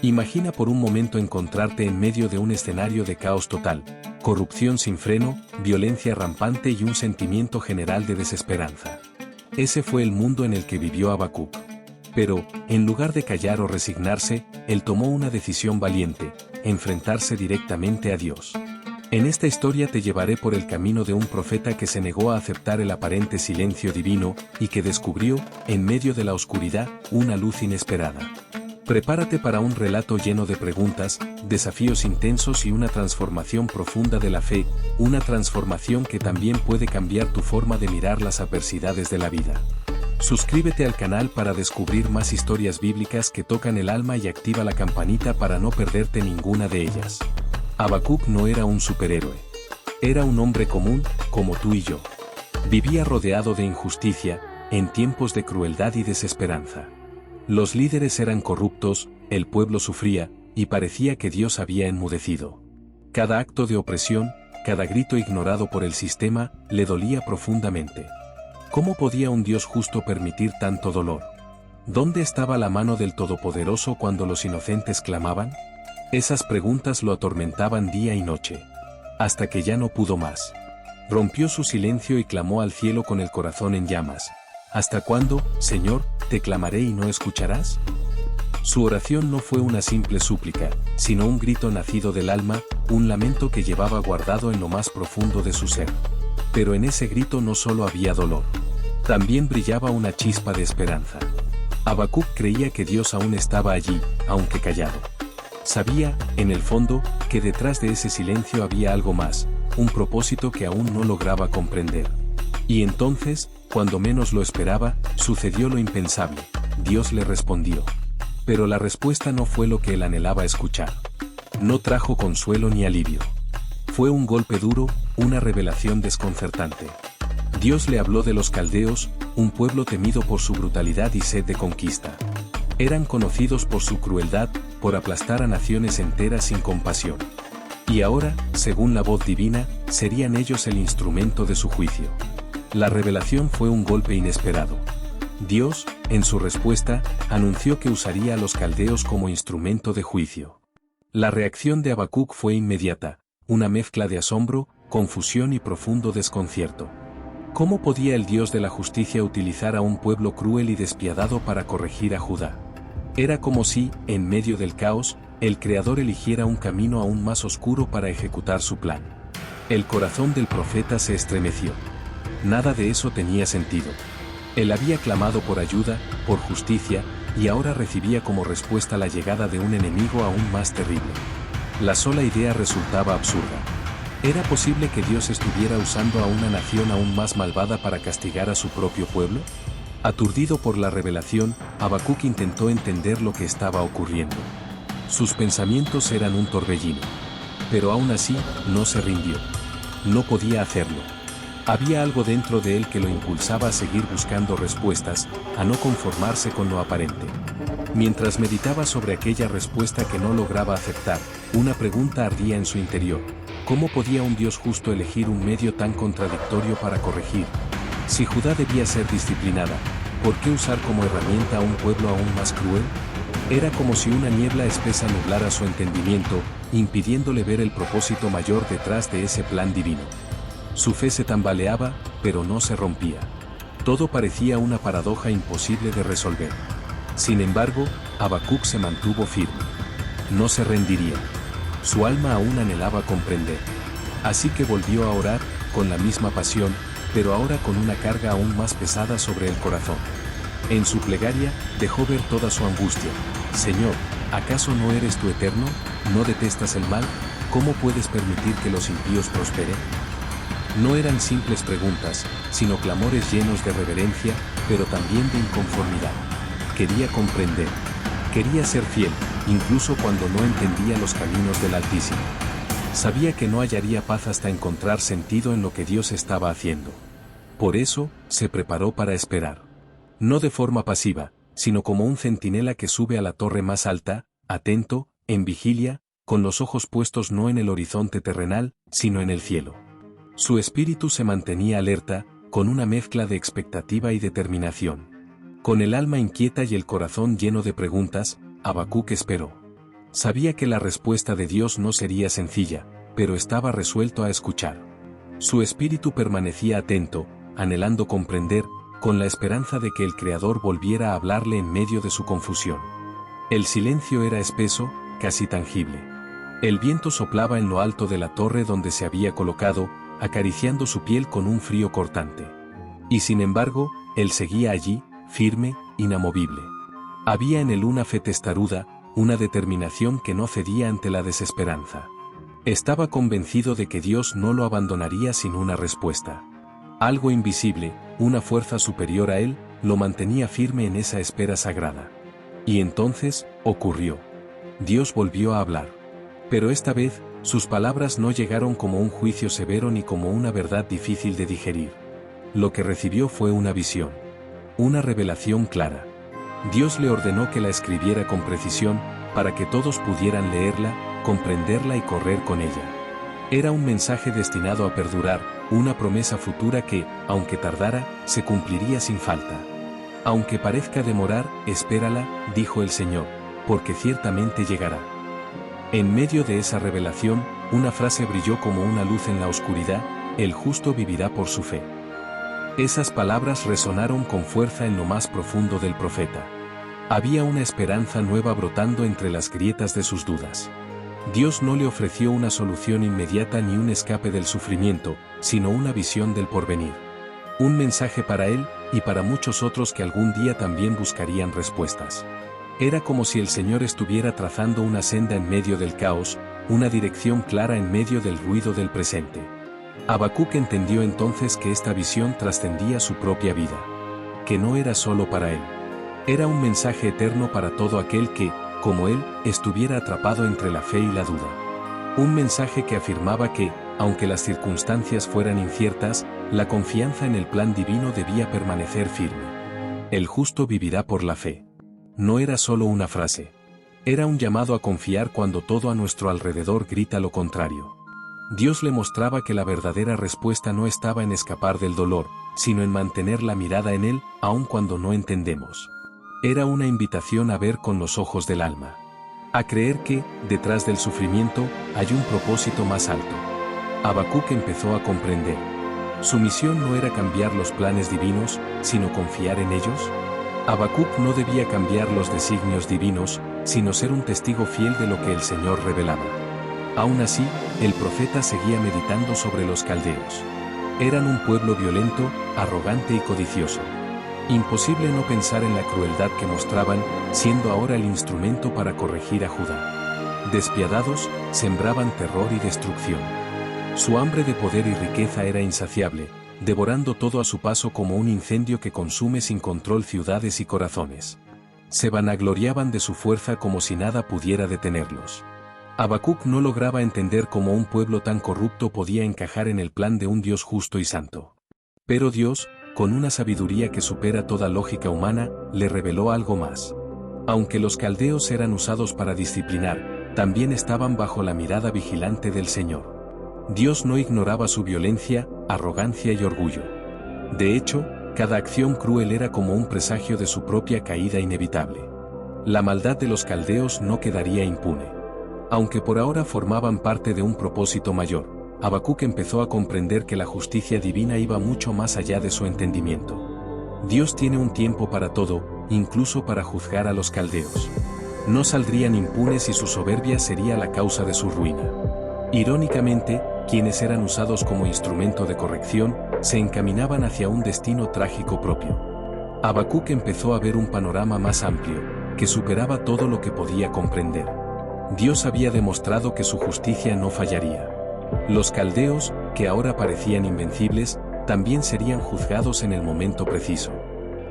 Imagina por un momento encontrarte en medio de un escenario de caos total, corrupción sin freno, violencia rampante y un sentimiento general de desesperanza. Ese fue el mundo en el que vivió Habacuc. Pero, en lugar de callar o resignarse, él tomó una decisión valiente: enfrentarse directamente a Dios. En esta historia te llevaré por el camino de un profeta que se negó a aceptar el aparente silencio divino y que descubrió, en medio de la oscuridad, una luz inesperada. Prepárate para un relato lleno de preguntas, desafíos intensos y una transformación profunda de la fe, una transformación que también puede cambiar tu forma de mirar las adversidades de la vida. Suscríbete al canal para descubrir más historias bíblicas que tocan el alma y activa la campanita para no perderte ninguna de ellas. Habacuc no era un superhéroe. Era un hombre común, como tú y yo. Vivía rodeado de injusticia, en tiempos de crueldad y desesperanza. Los líderes eran corruptos, el pueblo sufría, y parecía que Dios había enmudecido. Cada acto de opresión, cada grito ignorado por el sistema, le dolía profundamente. ¿Cómo podía un Dios justo permitir tanto dolor? ¿Dónde estaba la mano del Todopoderoso cuando los inocentes clamaban? Esas preguntas lo atormentaban día y noche. Hasta que ya no pudo más. Rompió su silencio y clamó al cielo con el corazón en llamas. ¿Hasta cuándo, Señor, te clamaré y no escucharás? Su oración no fue una simple súplica, sino un grito nacido del alma, un lamento que llevaba guardado en lo más profundo de su ser. Pero en ese grito no solo había dolor. También brillaba una chispa de esperanza. Habacuc creía que Dios aún estaba allí, aunque callado. Sabía, en el fondo, que detrás de ese silencio había algo más, un propósito que aún no lograba comprender. Y entonces, cuando menos lo esperaba, sucedió lo impensable: Dios le respondió. Pero la respuesta no fue lo que él anhelaba escuchar. No trajo consuelo ni alivio. Fue un golpe duro, una revelación desconcertante. Dios le habló de los caldeos, un pueblo temido por su brutalidad y sed de conquista. Eran conocidos por su crueldad, por aplastar a naciones enteras sin compasión. Y ahora, según la voz divina, serían ellos el instrumento de su juicio. La revelación fue un golpe inesperado. Dios, en su respuesta, anunció que usaría a los caldeos como instrumento de juicio. La reacción de Habacuc fue inmediata, una mezcla de asombro, confusión y profundo desconcierto. ¿Cómo podía el Dios de la justicia utilizar a un pueblo cruel y despiadado para corregir a Judá? Era como si, en medio del caos, el Creador eligiera un camino aún más oscuro para ejecutar su plan. El corazón del profeta se estremeció. Nada de eso tenía sentido. Él había clamado por ayuda, por justicia, y ahora recibía como respuesta la llegada de un enemigo aún más terrible. La sola idea resultaba absurda. ¿Era posible que Dios estuviera usando a una nación aún más malvada para castigar a su propio pueblo? Aturdido por la revelación, Habacuc intentó entender lo que estaba ocurriendo. Sus pensamientos eran un torbellino. Pero aún así, no se rindió. No podía hacerlo. Había algo dentro de él que lo impulsaba a seguir buscando respuestas, a no conformarse con lo aparente. Mientras meditaba sobre aquella respuesta que no lograba aceptar, una pregunta ardía en su interior: ¿cómo podía un Dios justo elegir un medio tan contradictorio para corregir? Si Judá debía ser disciplinada, ¿por qué usar como herramienta a un pueblo aún más cruel? Era como si una niebla espesa nublara su entendimiento, impidiéndole ver el propósito mayor detrás de ese plan divino. Su fe se tambaleaba, pero no se rompía. Todo parecía una paradoja imposible de resolver. Sin embargo, Habacuc se mantuvo firme. No se rendiría. Su alma aún anhelaba comprender. Así que volvió a orar, con la misma pasión, pero ahora con una carga aún más pesada sobre el corazón. En su plegaria, dejó ver toda su angustia. Señor, ¿acaso no eres tú eterno? ¿No detestas el mal? ¿Cómo puedes permitir que los impíos prosperen? No eran simples preguntas, sino clamores llenos de reverencia, pero también de inconformidad. Quería comprender. Quería ser fiel, incluso cuando no entendía los caminos del Altísimo. Sabía que no hallaría paz hasta encontrar sentido en lo que Dios estaba haciendo. Por eso, se preparó para esperar. No de forma pasiva, sino como un centinela que sube a la torre más alta, atento, en vigilia, con los ojos puestos no en el horizonte terrenal, sino en el cielo. Su espíritu se mantenía alerta, con una mezcla de expectativa y determinación. Con el alma inquieta y el corazón lleno de preguntas, Habacuc esperó. Sabía que la respuesta de Dios no sería sencilla, pero estaba resuelto a escuchar. Su espíritu permanecía atento, anhelando comprender, con la esperanza de que el Creador volviera a hablarle en medio de su confusión. El silencio era espeso, casi tangible. El viento soplaba en lo alto de la torre donde se había colocado, acariciando su piel con un frío cortante. Y sin embargo, él seguía allí, firme, inamovible. Había en él una fe testaruda, una determinación que no cedía ante la desesperanza. Estaba convencido de que Dios no lo abandonaría sin una respuesta. Algo invisible, una fuerza superior a él, lo mantenía firme en esa espera sagrada. Y entonces, ocurrió. Dios volvió a hablar. Pero esta vez, sus palabras no llegaron como un juicio severo ni como una verdad difícil de digerir. Lo que recibió fue una visión. Una revelación clara. Dios le ordenó que la escribiera con precisión, para que todos pudieran leerla, comprenderla y correr con ella. Era un mensaje destinado a perdurar, una promesa futura que, aunque tardara, se cumpliría sin falta. Aunque parezca demorar, espérala, dijo el Señor, porque ciertamente llegará. En medio de esa revelación, una frase brilló como una luz en la oscuridad: el justo vivirá por su fe. Esas palabras resonaron con fuerza en lo más profundo del profeta. Había una esperanza nueva brotando entre las grietas de sus dudas. Dios no le ofreció una solución inmediata ni un escape del sufrimiento, sino una visión del porvenir. Un mensaje para él, y para muchos otros que algún día también buscarían respuestas. Era como si el Señor estuviera trazando una senda en medio del caos, una dirección clara en medio del ruido del presente. Habacuc entendió entonces que esta visión trascendía su propia vida. Que no era solo para él. Era un mensaje eterno para todo aquel que, como él, estuviera atrapado entre la fe y la duda. Un mensaje que afirmaba que, aunque las circunstancias fueran inciertas, la confianza en el plan divino debía permanecer firme. El justo vivirá por la fe. No era solo una frase. Era un llamado a confiar cuando todo a nuestro alrededor grita lo contrario. Dios le mostraba que la verdadera respuesta no estaba en escapar del dolor, sino en mantener la mirada en él, aun cuando no entendemos. Era una invitación a ver con los ojos del alma. A creer que, detrás del sufrimiento, hay un propósito más alto. Habacuc empezó a comprender. Su misión no era cambiar los planes divinos, sino confiar en ellos. Habacuc no debía cambiar los designios divinos, sino ser un testigo fiel de lo que el Señor revelaba. Aún así, el profeta seguía meditando sobre los caldeos. Eran un pueblo violento, arrogante y codicioso. Imposible no pensar en la crueldad que mostraban, siendo ahora el instrumento para corregir a Judá. Despiadados, sembraban terror y destrucción. Su hambre de poder y riqueza era insaciable, devorando todo a su paso como un incendio que consume sin control ciudades y corazones. Se vanagloriaban de su fuerza como si nada pudiera detenerlos. Habacuc no lograba entender cómo un pueblo tan corrupto podía encajar en el plan de un Dios justo y santo. Pero Dios, con una sabiduría que supera toda lógica humana, le reveló algo más. Aunque los caldeos eran usados para disciplinar, también estaban bajo la mirada vigilante del Señor. Dios no ignoraba su violencia, arrogancia y orgullo. De hecho, cada acción cruel era como un presagio de su propia caída inevitable. La maldad de los caldeos no quedaría impune. Aunque por ahora formaban parte de un propósito mayor, Habacuc empezó a comprender que la justicia divina iba mucho más allá de su entendimiento. Dios tiene un tiempo para todo, incluso para juzgar a los caldeos. No saldrían impunes y su soberbia sería la causa de su ruina. Irónicamente, quienes eran usados como instrumento de corrección, se encaminaban hacia un destino trágico propio. Habacuc empezó a ver un panorama más amplio, que superaba todo lo que podía comprender. Dios había demostrado que su justicia no fallaría. Los caldeos, que ahora parecían invencibles, también serían juzgados en el momento preciso.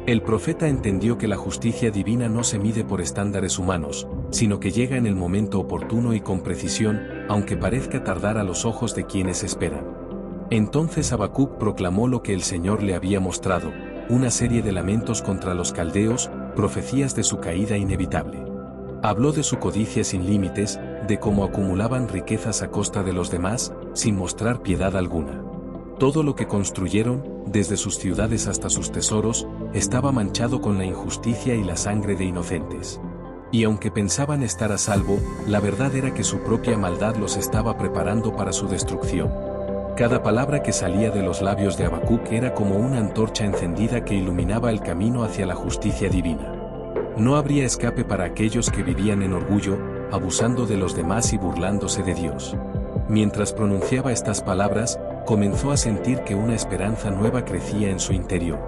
El profeta entendió que la justicia divina no se mide por estándares humanos, sino que llega en el momento oportuno y con precisión, aunque parezca tardar a los ojos de quienes esperan. Entonces Habacuc proclamó lo que el Señor le había mostrado, una serie de lamentos contra los caldeos, profecías de su caída inevitable. Habló de su codicia sin límites, de cómo acumulaban riquezas a costa de los demás, sin mostrar piedad alguna. Todo lo que construyeron, desde sus ciudades hasta sus tesoros, estaba manchado con la injusticia y la sangre de inocentes. Y aunque pensaban estar a salvo, la verdad era que su propia maldad los estaba preparando para su destrucción. Cada palabra que salía de los labios de Habacuc era como una antorcha encendida que iluminaba el camino hacia la justicia divina. No habría escape para aquellos que vivían en orgullo, abusando de los demás y burlándose de Dios. Mientras pronunciaba estas palabras, comenzó a sentir que una esperanza nueva crecía en su interior.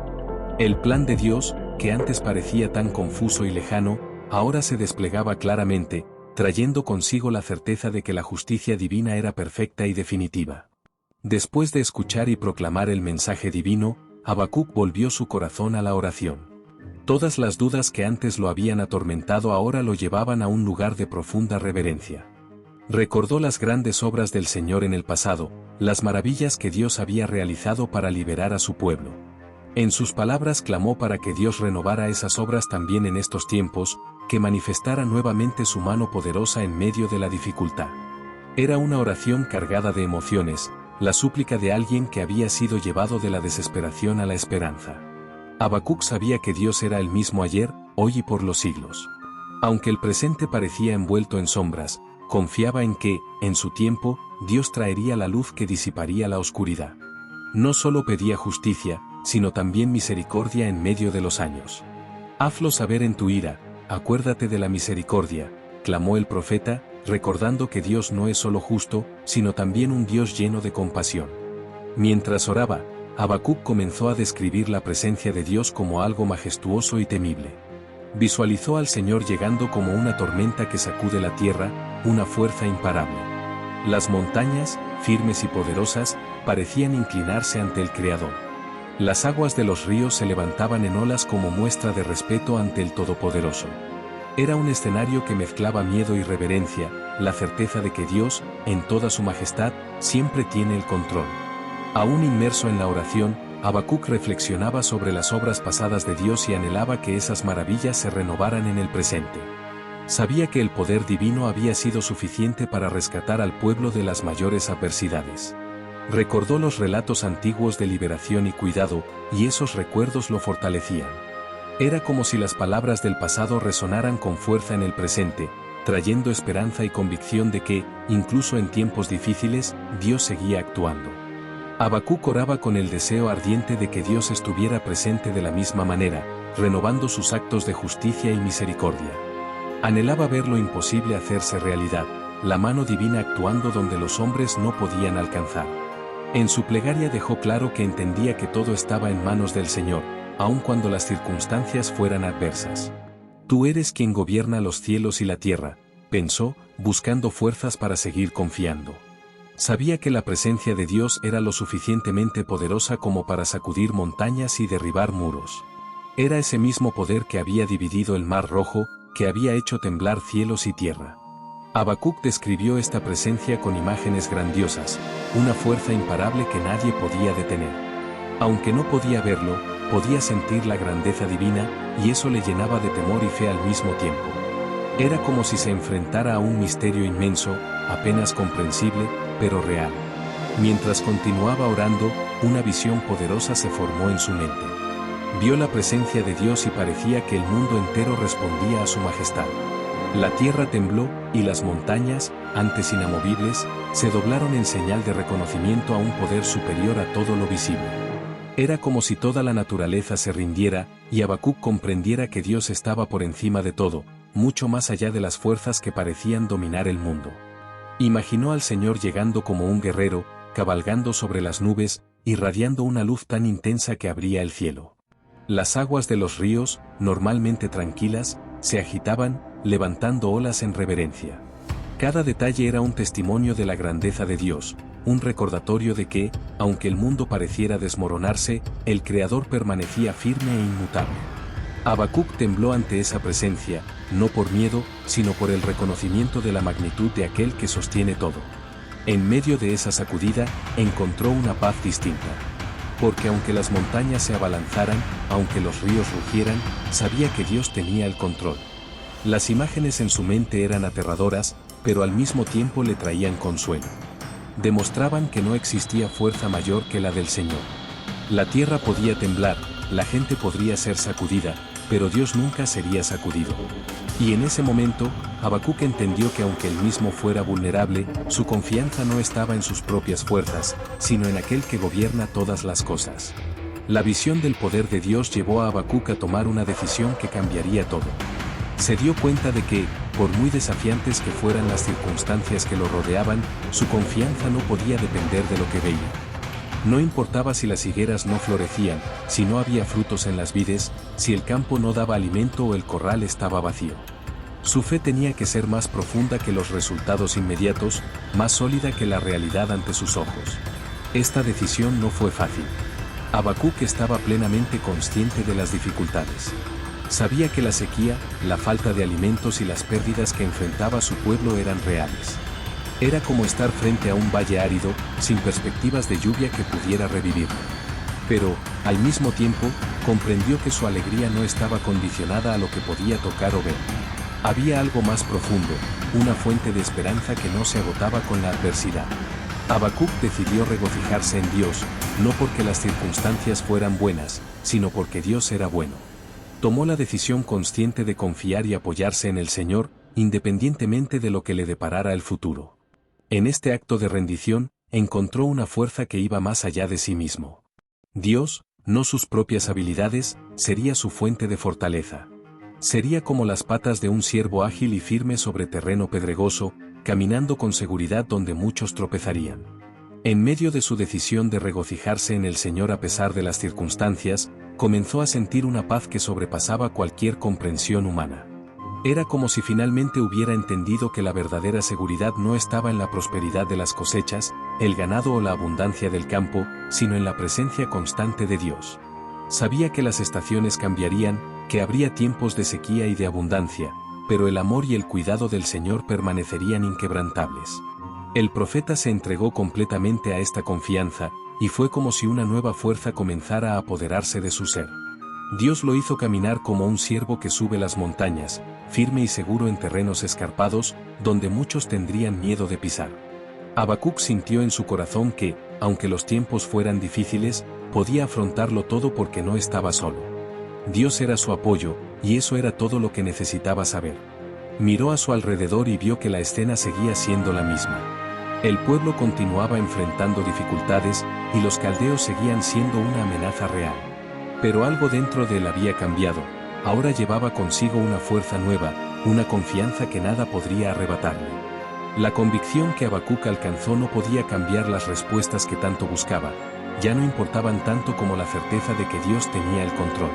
El plan de Dios, que antes parecía tan confuso y lejano, ahora se desplegaba claramente, trayendo consigo la certeza de que la justicia divina era perfecta y definitiva. Después de escuchar y proclamar el mensaje divino, Habacuc volvió su corazón a la oración. Todas las dudas que antes lo habían atormentado ahora lo llevaban a un lugar de profunda reverencia. Recordó las grandes obras del Señor en el pasado, las maravillas que Dios había realizado para liberar a su pueblo. En sus palabras clamó para que Dios renovara esas obras también en estos tiempos, que manifestara nuevamente su mano poderosa en medio de la dificultad. Era una oración cargada de emociones, la súplica de alguien que había sido llevado de la desesperación a la esperanza. Habacuc sabía que Dios era el mismo ayer, hoy y por los siglos. Aunque el presente parecía envuelto en sombras, confiaba en que, en su tiempo, Dios traería la luz que disiparía la oscuridad. No solo pedía justicia, sino también misericordia en medio de los años. Hazlo saber en tu ira, acuérdate de la misericordia, clamó el profeta, recordando que Dios no es solo justo, sino también un Dios lleno de compasión. Mientras oraba, Habacuc comenzó a describir la presencia de Dios como algo majestuoso y temible. Visualizó al Señor llegando como una tormenta que sacude la tierra, una fuerza imparable. Las montañas, firmes y poderosas, parecían inclinarse ante el Creador. Las aguas de los ríos se levantaban en olas como muestra de respeto ante el Todopoderoso. Era un escenario que mezclaba miedo y reverencia, la certeza de que Dios, en toda su majestad, siempre tiene el control. Aún inmerso en la oración, Habacuc reflexionaba sobre las obras pasadas de Dios y anhelaba que esas maravillas se renovaran en el presente. Sabía que el poder divino había sido suficiente para rescatar al pueblo de las mayores adversidades. Recordó los relatos antiguos de liberación y cuidado, y esos recuerdos lo fortalecían. Era como si las palabras del pasado resonaran con fuerza en el presente, trayendo esperanza y convicción de que, incluso en tiempos difíciles, Dios seguía actuando. Habacuc oraba con el deseo ardiente de que Dios estuviera presente de la misma manera, renovando sus actos de justicia y misericordia. Anhelaba ver lo imposible hacerse realidad, la mano divina actuando donde los hombres no podían alcanzar. En su plegaria dejó claro que entendía que todo estaba en manos del Señor, aun cuando las circunstancias fueran adversas. Tú eres quien gobierna los cielos y la tierra, pensó, buscando fuerzas para seguir confiando. Sabía que la presencia de Dios era lo suficientemente poderosa como para sacudir montañas y derribar muros. Era ese mismo poder que había dividido el Mar Rojo, que había hecho temblar cielos y tierra. Habacuc describió esta presencia con imágenes grandiosas, una fuerza imparable que nadie podía detener. Aunque no podía verlo, podía sentir la grandeza divina, y eso le llenaba de temor y fe al mismo tiempo. Era como si se enfrentara a un misterio inmenso, apenas comprensible, pero real. Mientras continuaba orando, una visión poderosa se formó en su mente. Vio la presencia de Dios y parecía que el mundo entero respondía a su majestad. La tierra tembló, y las montañas, antes inamovibles, se doblaron en señal de reconocimiento a un poder superior a todo lo visible. Era como si toda la naturaleza se rindiera, y Habacuc comprendiera que Dios estaba por encima de todo, mucho más allá de las fuerzas que parecían dominar el mundo. Imaginó al Señor llegando como un guerrero, cabalgando sobre las nubes, irradiando una luz tan intensa que abría el cielo. Las aguas de los ríos, normalmente tranquilas, se agitaban, levantando olas en reverencia. Cada detalle era un testimonio de la grandeza de Dios, un recordatorio de que, aunque el mundo pareciera desmoronarse, el Creador permanecía firme e inmutable. Habacuc tembló ante esa presencia, no por miedo, sino por el reconocimiento de la magnitud de aquel que sostiene todo. En medio de esa sacudida, encontró una paz distinta. Porque aunque las montañas se abalanzaran, aunque los ríos rugieran, sabía que Dios tenía el control. Las imágenes en su mente eran aterradoras, pero al mismo tiempo le traían consuelo. Demostraban que no existía fuerza mayor que la del Señor. La tierra podía temblar, la gente podría ser sacudida, pero Dios nunca sería sacudido. Y en ese momento, Habacuc entendió que aunque él mismo fuera vulnerable, su confianza no estaba en sus propias fuerzas, sino en aquel que gobierna todas las cosas. La visión del poder de Dios llevó a Habacuc a tomar una decisión que cambiaría todo. Se dio cuenta de que, por muy desafiantes que fueran las circunstancias que lo rodeaban, su confianza no podía depender de lo que veía. No importaba si las higueras no florecían, si no había frutos en las vides, si el campo no daba alimento o el corral estaba vacío. Su fe tenía que ser más profunda que los resultados inmediatos, más sólida que la realidad ante sus ojos. Esta decisión no fue fácil. Habacuc estaba plenamente consciente de las dificultades. Sabía que la sequía, la falta de alimentos y las pérdidas que enfrentaba su pueblo eran reales. Era como estar frente a un valle árido, sin perspectivas de lluvia que pudiera revivirlo. Pero, al mismo tiempo, comprendió que su alegría no estaba condicionada a lo que podía tocar o ver. Había algo más profundo, una fuente de esperanza que no se agotaba con la adversidad. Habacuc decidió regocijarse en Dios, no porque las circunstancias fueran buenas, sino porque Dios era bueno. Tomó la decisión consciente de confiar y apoyarse en el Señor, independientemente de lo que le deparara el futuro. En este acto de rendición, encontró una fuerza que iba más allá de sí mismo. Dios, no sus propias habilidades, sería su fuente de fortaleza. Sería como las patas de un ciervo ágil y firme sobre terreno pedregoso, caminando con seguridad donde muchos tropezarían. En medio de su decisión de regocijarse en el Señor a pesar de las circunstancias, comenzó a sentir una paz que sobrepasaba cualquier comprensión humana. Era como si finalmente hubiera entendido que la verdadera seguridad no estaba en la prosperidad de las cosechas, el ganado o la abundancia del campo, sino en la presencia constante de Dios. Sabía que las estaciones cambiarían, que habría tiempos de sequía y de abundancia, pero el amor y el cuidado del Señor permanecerían inquebrantables. El profeta se entregó completamente a esta confianza, y fue como si una nueva fuerza comenzara a apoderarse de su ser. Dios lo hizo caminar como un ciervo que sube las montañas, firme y seguro en terrenos escarpados, donde muchos tendrían miedo de pisar. Habacuc sintió en su corazón que, aunque los tiempos fueran difíciles, podía afrontarlo todo porque no estaba solo. Dios era su apoyo, y eso era todo lo que necesitaba saber. Miró a su alrededor y vio que la escena seguía siendo la misma. El pueblo continuaba enfrentando dificultades, y los caldeos seguían siendo una amenaza real. Pero algo dentro de él había cambiado, ahora llevaba consigo una fuerza nueva, una confianza que nada podría arrebatarle. La convicción que Habacuc alcanzó no podía cambiar las respuestas que tanto buscaba, ya no importaban tanto como la certeza de que Dios tenía el control.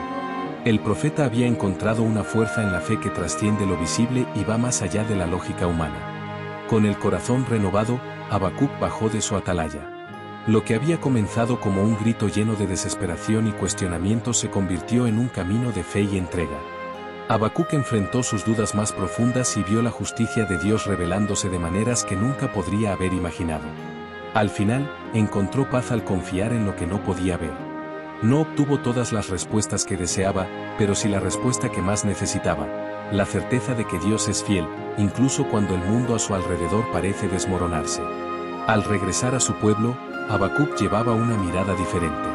El profeta había encontrado una fuerza en la fe que trasciende lo visible y va más allá de la lógica humana. Con el corazón renovado, Habacuc bajó de su atalaya. Lo que había comenzado como un grito lleno de desesperación y cuestionamiento se convirtió en un camino de fe y entrega. Habacuc enfrentó sus dudas más profundas y vio la justicia de Dios revelándose de maneras que nunca podría haber imaginado. Al final, encontró paz al confiar en lo que no podía ver. No obtuvo todas las respuestas que deseaba, pero sí la respuesta que más necesitaba, la certeza de que Dios es fiel, incluso cuando el mundo a su alrededor parece desmoronarse. Al regresar a su pueblo, Habacuc llevaba una mirada diferente.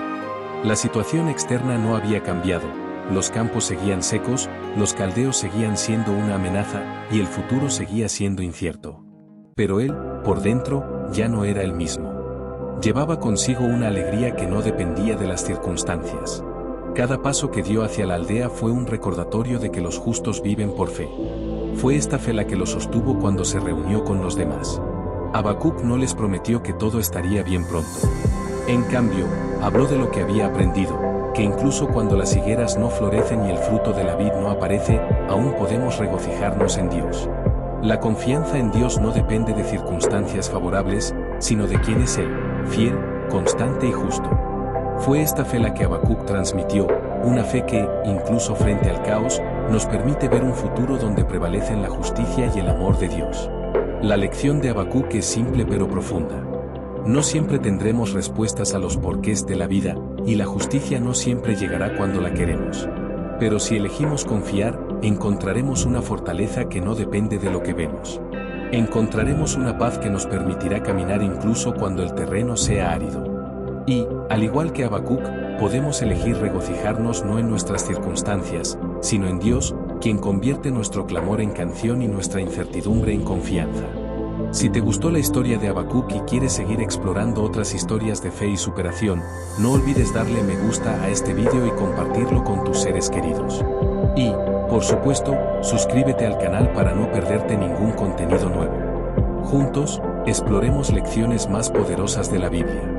La situación externa no había cambiado, los campos seguían secos, los caldeos seguían siendo una amenaza, y el futuro seguía siendo incierto. Pero él, por dentro, ya no era el mismo. Llevaba consigo una alegría que no dependía de las circunstancias. Cada paso que dio hacia la aldea fue un recordatorio de que los justos viven por fe. Fue esta fe la que lo sostuvo cuando se reunió con los demás. Habacuc no les prometió que todo estaría bien pronto. En cambio, habló de lo que había aprendido, que incluso cuando las higueras no florecen y el fruto de la vid no aparece, aún podemos regocijarnos en Dios. La confianza en Dios no depende de circunstancias favorables, sino de quién es Él, fiel, constante y justo. Fue esta fe la que Habacuc transmitió, una fe que, incluso frente al caos, nos permite ver un futuro donde prevalecen la justicia y el amor de Dios. La lección de Habacuc es simple pero profunda. No siempre tendremos respuestas a los porqués de la vida, y la justicia no siempre llegará cuando la queremos. Pero si elegimos confiar, encontraremos una fortaleza que no depende de lo que vemos. Encontraremos una paz que nos permitirá caminar incluso cuando el terreno sea árido. Y, al igual que Habacuc, podemos elegir regocijarnos no en nuestras circunstancias, sino en Dios, quien convierte nuestro clamor en canción y nuestra incertidumbre en confianza. Si te gustó la historia de Habacuc y quieres seguir explorando otras historias de fe y superación, no olvides darle me gusta a este video y compartirlo con tus seres queridos. Y, por supuesto, suscríbete al canal para no perderte ningún contenido nuevo. Juntos, exploremos lecciones más poderosas de la Biblia.